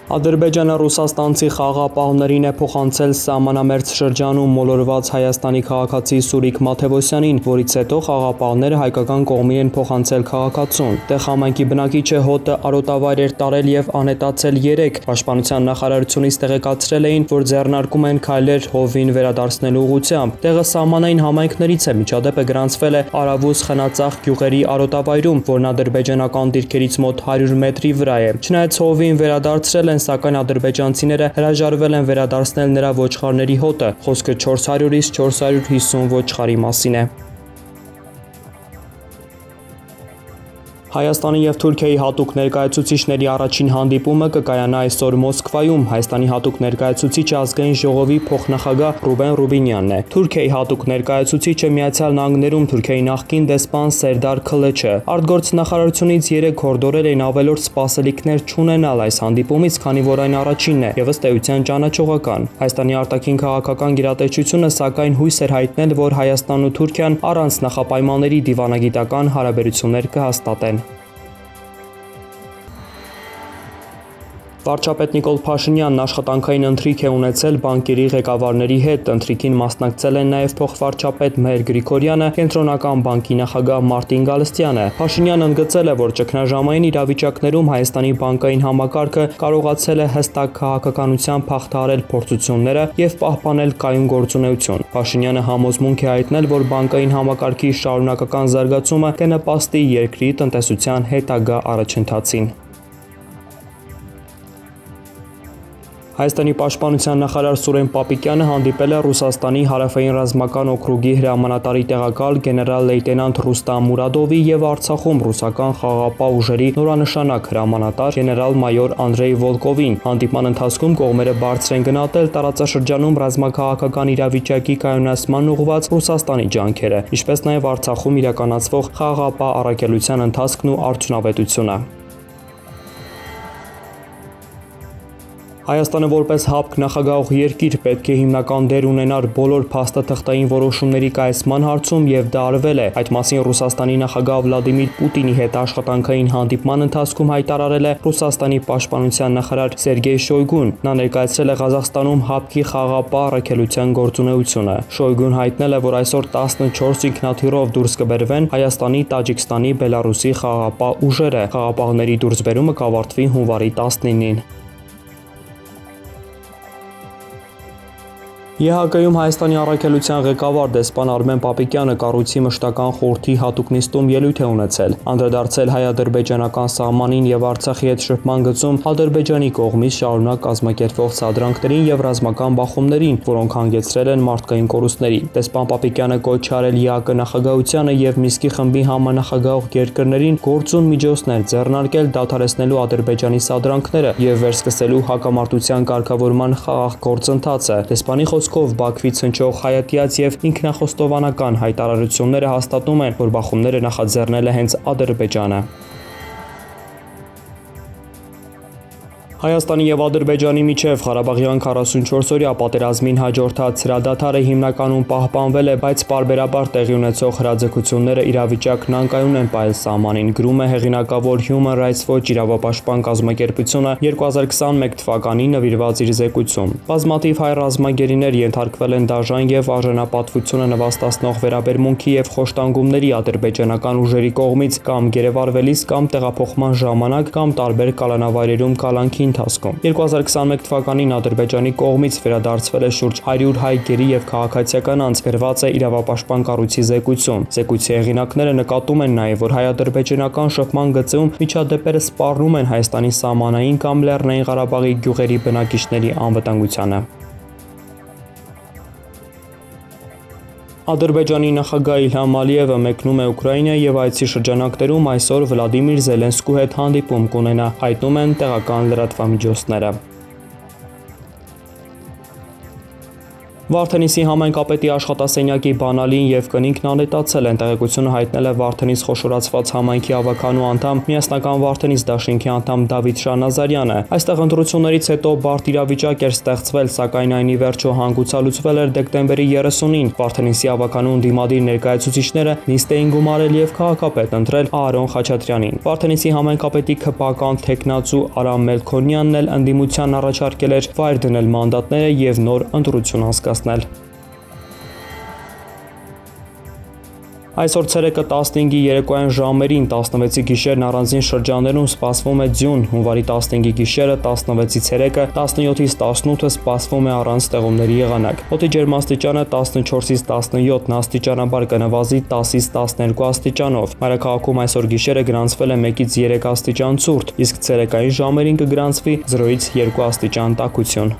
Ադրբեջանը ռուսաստանցի խաղաղապահներին է փոխանցել սահմանամերձ շրջանում մոլորված Հայաստանի քաղաքացի Սուրիկ Մաթևոսյանին, որից հետո խաղաղապահները հայկական կողմին են փոխանցել քաղաքացուն։ Տեղ համայնքի բնակիչը հոտը արոտավայր էր տարել եւ անհետացել 3։ Պաշտպանության նախարարությունից տեղեկացրել էին, որ ձեռնարկում են քայլեր հովին վերադարձնելու ուղղությամբ։ Տեղը սահմանային համայնքներից է, միջադեպը գրանցվել է Արավուս Խնածախ գյուղերի արոտավայրում, որն ադրբեջանական դիրքերից մոտ 100 մետրի վրա է։ Չնայած հովին վերադարձրել են, սակայն ադրբեջանցիները հրաժարվել են վերադարձնել նրա ոչխարների հոտը։ Խոսքը 400-ից 450 ոչխարի մասին է։ Հայաստանի եւ Թուրքիայի հատուկ ներկայացուցիչների առաջին հանդիպումը կկայանա այսօր Մոսկվայում։ Հայաստանի հատուկ ներկայացուցիչը ազգային ժողովի փոխնախագահ Ռուբեն Ռուբինյանն է։ Թուրքիայի հատուկ ներկայացուցիչը Միացյալ Նահանգներում Թուրքիայի նախկին դեսպան Սերդար Քլեչը։ Արտգործնախարարությունից 3 հորդորել էին ավելորդ սպասելիքներ չունենալ այս հանդիպումից, քանի որ այն առաջինն է եւ ըստ էության ճանաչողական։ Հայաստանի արտաքին քաղաքական գերատեսչությունը սակայն հույս էր հայտնել, որ Հայաստանն ու Թուրքիան առանց նախապայմանների դիվանագիտական հարաբերություններ կհաստատեն։ Վարչապետ Նիկոլ Փաշինյանն աշխատանքային ընթրիք է ունեցել բանկերի ղեկավարների հետ։ Ընթրիքին մասնակցել են նաև փոխվարչապետ Մհեր Գրիգորյանը, Կենտրոնական բանկի նախագահ Մարտին Գալստյանը։ Փաշինյանն ընդգծել է, որ ճգնաժամային իրավիճակներում Հայաստանի բանկային համակարգը կարողացել է հստակ քաղաքականությամբ հաղթահարել փորձությունները եւ պահպանել կայուն գործունեություն։ Փաշինյանը համոզմունք է հայտնել, որ բանկային համակարգի շարունակական զարգացումը կնպաստի երկրի տնտեսության հետագա առաջընթացին։ Հայաստանի պաշտպանության նախարար Սուրեն Պապիկյանը հանդիպել է Ռուսաստանի հարավային ռազմական օկրուգի հրամանատարի տեղակալ գեներալ-լեյտենանտ Ռուստամ Մուրադովի եւ Արցախում ռուսական խաղաղապահ ուժերի նորանշանակ հրամանատար գեներալ-մայոր Անդրեյ Վոլկովին։ Հանդիպման ընթացքում կողմերը բարձր են գնահատել տարածաշրջանում ռազմաքաղաքական իրավիճակի կայունացման ուղղված Ռուսաստանի ջանքերը, ինչպես նաեւ Արցախում իրականացվող խաղաղապահ առաքելության ընթացքն ու արդյունավետությունը։ Հայաստանը որպես հապկ նախագահող երկիր պետք է հիմնական դեր ունենար բոլոր փաստաթղթային որոշումների կայացման հարցում եւ դա արվել է։ Այդ մասին Ռուսաստանի նախագահ Վլադիմիր Պուտինի հետ աշխատանքային հանդիպման ընթացքում հայտարարել է Ռուսաստանի պաշտպանության նախարար Սերգեյ Շոյգուն։ Նա ներկայացրել է Ղազախստանում հապկի խաղաղապահ առաքելության գործունեությունը։ Շոյգուն հայտնել է, որ այսօր 14 ինքնաթիռով դուրս կբերվեն Հայաստանի, Տաջիկստանի, Բելարուսի խաղաղապահ ուժերը։ Խաղաղապահների դուրսբերումը կավարտվի հունվարի 19-ին։ ԵՀԿ-ում Հայաստանի առաքելության ղեկավար դեսպան Արմեն Պապիկյանը կառույցի մշտական խորհրդի հատուկ նիստում ելույթ է ունեցել, անդրադարձել հայ-ադրբեջանական սահմանին եւ Արցախի հետ շփման գծում Ադրբեջանի կողմից շարունակ կազմակերպվող սադրանքներին եւ ռազմական բախումներին, որոնք հանգեցրել են մարդկային կորուստների։ Դեսպան Պապիկյանը կոչ արել ԵՀԿ նախագահությանը եւ Մինսկի խմբի համանախագահող երկրներին գործուն միջոցներ ձեռնարկել դադարեցնելու Ադրբեջանի սադրանքները եւ վերսկսելու հակամարտության կարգավորման խաղաղ գործընթացը։ Դեսպանի Բաքվից հնչող հայատյաց եւ ինքնախոստովանական հայտարարությունները հաստատում են, որ բախումները նախաձեռնել է հենց Ադրբեջանը։ Հայաստանի եւ Ադրբեջանի միջև Ղարաբաղյան 44-օրյա պատերազմին հաջորդած հրադադարը հիմնականում պահպանվել է, բայց պարբերաբար տեղի ունեցող հրաձգությունները իրավիճակն անկայուն են պահել սահմանին, գրում է հեղինակավոր Human Rights Watch իրավապաշտպան կազմակերպությունը 2021 թվականին նվիրված իր զեկույցում։ Բազմաթիվ հայ ռազմագերիներ ենթարկվել են դաժան եւ արժանապատվությունը նվաստացնող վերաբերմունքի եւ խոշտանգումների ադրբեջանական ուժերի կողմից կամ գերեվարվելիս կամ տեղափոխման ժամանակ կամ տարբեր կալանավայրերում կալանքի ընթացքում։ 2021 թվականին Ադրբեջանի կողմից վերադարձվել է շուրջ 100 հայ գերի եւ քաղաքացիական անձ, գրված է իրավապաշտպան կառույցի զեկույցում։ Զեկույցի հեղինակները նկատում են նաեւ, որ հայ-ադրբեջանական շփման գծում միջադեպերը սպառնում են Հայաստանի սահմանային կամ Լեռնային Ղարաբաղի գյուղերի բնակիչների անվտանգությանը։ Ադրբեջանի նախագահ Իլհամ Ալիևը մեկնում է Ուկրաինա եւ այցի շրջանակներում այսօր Վլադիմիր Զելենսկու հետ հանդիպում կունենա, հայտնում են տեղական լրատվամիջոցները։ Վարդենիսի համայնքապետի աշխատասենյակի բանալին եւ կնինքն անետացել են, տեղեկությունը հայտնել է Վարդենիս խոշորացված համայնքի ավականու անդամ Միասնական Վարդենիս դաշինքի անդամ Դավիթ Շանազարյանը։ Այստեղ ընտրություններից հետո բարդ իրավիճակ էր ստեղծվել, սակայն այն ի վերջո հանգուցալուծվել էր դեկտեմբերի 30-ին։ Վարդենիսի ավականուն դիմադիր ներկայացուցիչները նիստ էին գումարել եւ քաղաքապետ ընտրել Արոն Խաչատրյանին։ Վարդենիսի համայնքապետի քպական թեկնածու Արամ Մելքոնյանն էլ ընդդիմության առաջարկել էր վայր դնել մանդատները եւ նոր ընտրություն անցկացնել։ Այսօր ցերեկը 15-ի երեկոյան ժամերին 16-ի գիշերն առանձին շրջաններում սպասվում է ձյուն, հունվարի 15-ի գիշերը 16-ի ցերեկը 17-ից 18-ը սպասվում է առանց ստեղումների եղանակ։ Օդի ջերմաստիճանը 14-ից 17 աստիճանաբար կնվազի 10-ից 12 աստիճանով։ Մայրաքաղաքում այսօր գիշերը գրանցվել է 1-ից 3 աստիճան ցուրտ, իսկ ցերեկային ժամերին կգրանցվի 0-ից 2 աստիճան տաքություն։